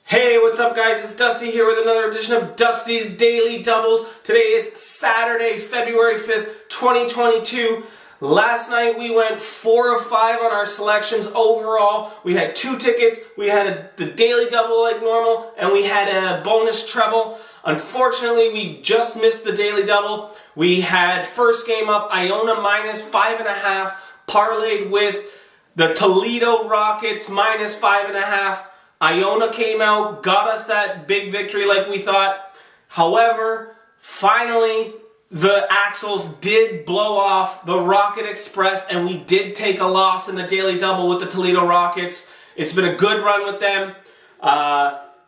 Hey, what's up guys? It's Dusty here with another edition of Dusty's Daily Doubles. Today is Saturday, February 5th, 2022. Last night we went 4 of 5 on our selections overall. We had 2 tickets, we had the Daily Double like normal, and we had a bonus treble. Unfortunately, we just missed the Daily Double. We had first game up, Iona minus 5.5, parlayed with the Toledo Rockets minus 5.5. Iona came out, got us that big victory like we thought. However, finally, the Axles did blow off the Rocket Express, and we did take a loss in the Daily Double with the Toledo Rockets. It's been a good run with them.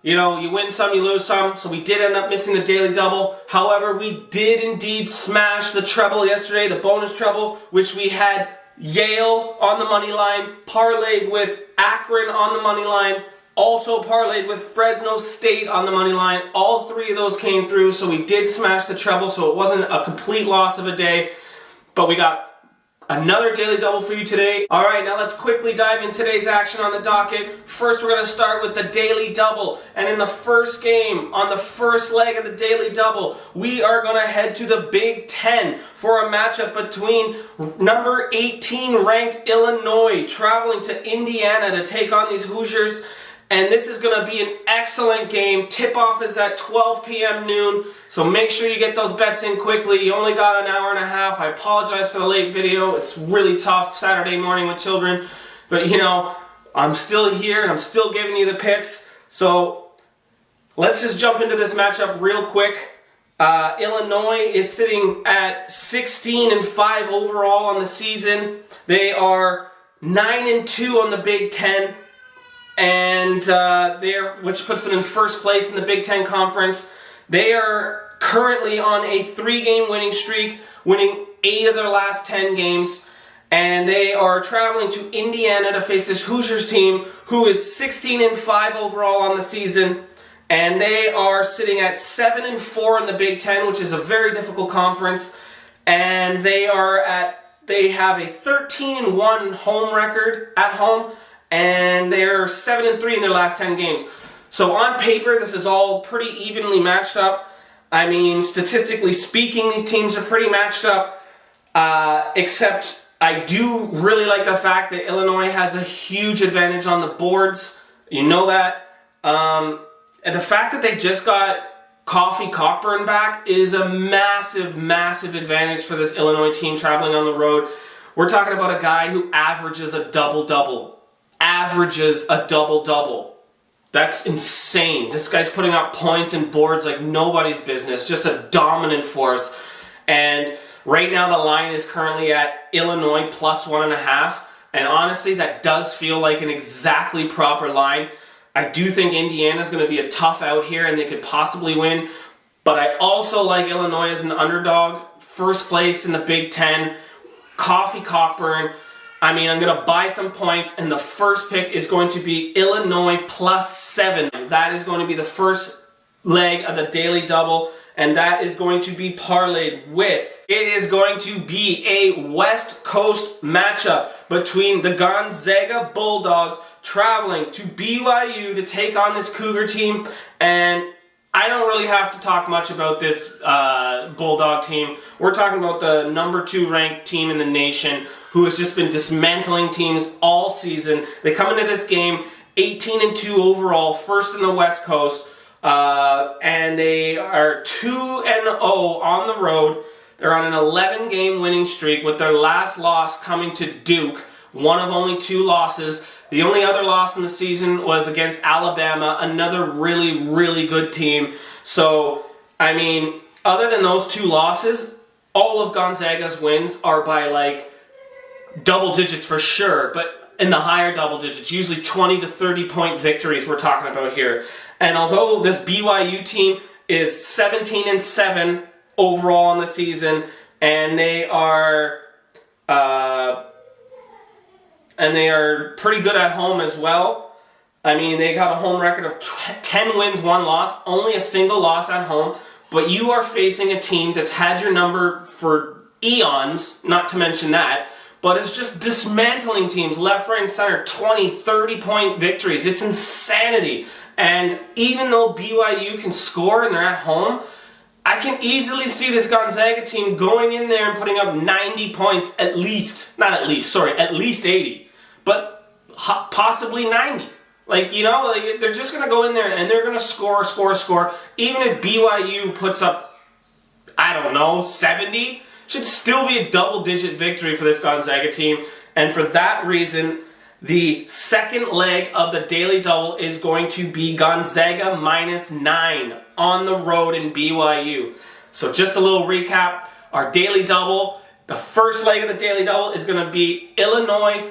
You win some, you lose some, so we did end up missing the Daily Double. However, we did indeed smash the treble yesterday, the bonus treble, which we had Yale on the money line, parlayed with Akron on the money line, also parlayed with Fresno State on the money line. All 3 of those came through, so we did smash the treble, so it wasn't a complete loss of a day. But we got another Daily Double for you today. Alright, now let's quickly dive in today's action on the docket. First, we're going to start with the Daily Double. And in the first game, on the first leg of the Daily Double, we are going to head to the Big Ten for a matchup between number 18 ranked Illinois traveling to Indiana to take on these Hoosiers. And this is going to be an excellent game. Tip-off is at 12 p.m. noon, so make sure you get those bets in quickly. You only got an hour and a half. I apologize for the late video. It's really tough Saturday morning with children. But, I'm still here and I'm still giving you the picks. So let's just jump into this matchup real quick. Illinois is sitting at 16-5 overall on the season. They are 9-2 on the Big Ten. And which puts them in first place in the Big Ten Conference. They are currently on a 3-game winning streak, winning 8 of their last 10 games. And they are traveling to Indiana to face this Hoosiers team, who is 16-5 overall on the season. And they are sitting at 7-4 in the Big Ten, which is a very difficult conference. And they have a 13-1 home record at home. And they're 7-3 in their last 10 games. So on paper, this is all pretty evenly matched up. I mean, statistically speaking, these teams are pretty matched up. Except I do really like the fact that Illinois has a huge advantage on the boards. You know that. And the fact that they just got Coffee Cockburn back is a massive, massive advantage for this Illinois team traveling on the road. We're talking about a guy who averages a double-double. That's insane. This guy's putting up points and boards like nobody's business. Just a dominant force. And right now the line is currently at Illinois plus 1.5. And honestly, that does feel like an exactly proper line. I do think Indiana's going to be a tough out here and they could possibly win. But I also like Illinois as an underdog. First place in the Big Ten. Coffee Cockburn. I mean, I'm going to buy some points, and the first pick is going to be Illinois plus 7. That is going to be the first leg of the Daily Double, and that is going to be parlayed with. It is going to be a West Coast matchup between the Gonzaga Bulldogs traveling to BYU to take on this Cougar team, and I don't really have to talk much about this Bulldog team. We're talking about the number 2 ranked team in the nation who has just been dismantling teams all season. They come into this game 18-2 overall, first in the West Coast, and they are 2-0 on the road. They're on an 11-game winning streak with their last loss coming to Duke, one of only 2 losses. The only other loss in the season was against Alabama, another really, really good team. So, I mean, other than those 2 losses, all of Gonzaga's wins are by like double digits for sure, but in the higher double digits, usually 20 to 30 point victories we're talking about here. And although this BYU team is 17-7 overall on the season, and they are pretty good at home as well. I mean, they got a home record of 10 wins, 1 loss, only a single loss at home. But you are facing a team that's had your number for eons, not to mention that, but it's just dismantling teams left, right, and center, 20, 30 point victories. It's insanity. And even though BYU can score and they're at home, I can easily see this Gonzaga team going in there and putting up 90 points at least 80. But possibly 90s. They're just going to go in there and they're going to score. Even if BYU puts up, 70, should still be a double-digit victory for this Gonzaga team. And for that reason, the second leg of the Daily Double is going to be Gonzaga -9 on the road in BYU. So just a little recap. Our Daily Double, the first leg of the Daily Double is going to be Illinois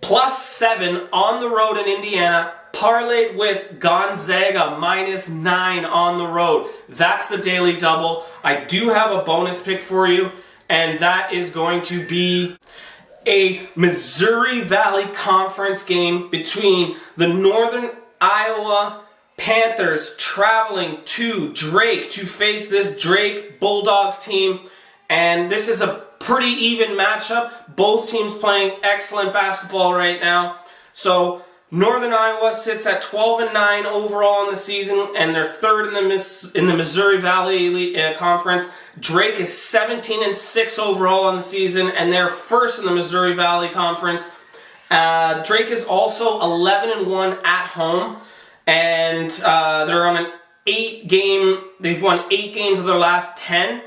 +7 on the road in Indiana, parlayed with Gonzaga -9 on the road. That's the Daily Double. I do have a bonus pick for you, and that is going to be a Missouri Valley Conference game between the Northern Iowa Panthers traveling to Drake to face this Drake Bulldogs team. And this is a pretty even matchup. Both teams playing excellent basketball right now. So Northern Iowa sits at 12-9 overall in the season, and they're third in the Missouri Valley Conference. Drake is 17-6 overall in the season, and they're first in the Missouri Valley Conference. Drake is also 11-1 at home, and they're on an 8-game. They've won 8 games of their last 10.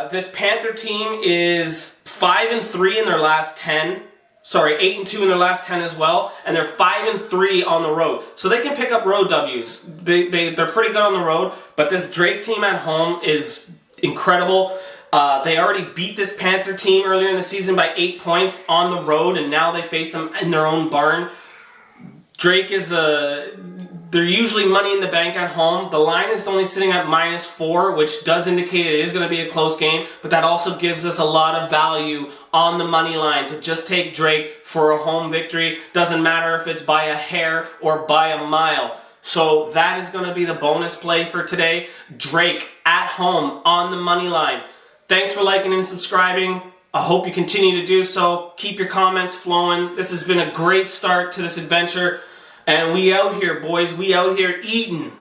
This Panther team is 5-3 in their last 10. 8-2 in their last 10 as well, and they're 5-3 on the road. So they can pick up road W's. They're pretty good on the road, but this Drake team at home is incredible. They already beat this Panther team earlier in the season by 8 points on the road, and now they face them in their own barn. Drake is they're usually money in the bank at home. The line is only sitting at -4, which does indicate it is going to be a close game, but that also gives us a lot of value on the money line to just take Drake for a home victory. Doesn't matter if it's by a hair or by a mile. So that is going to be the bonus play for today. Drake at home on the money line. Thanks for liking and subscribing. I hope you continue to do so. Keep your comments flowing. This has been a great start to this adventure. And we out here, boys. We out here eating.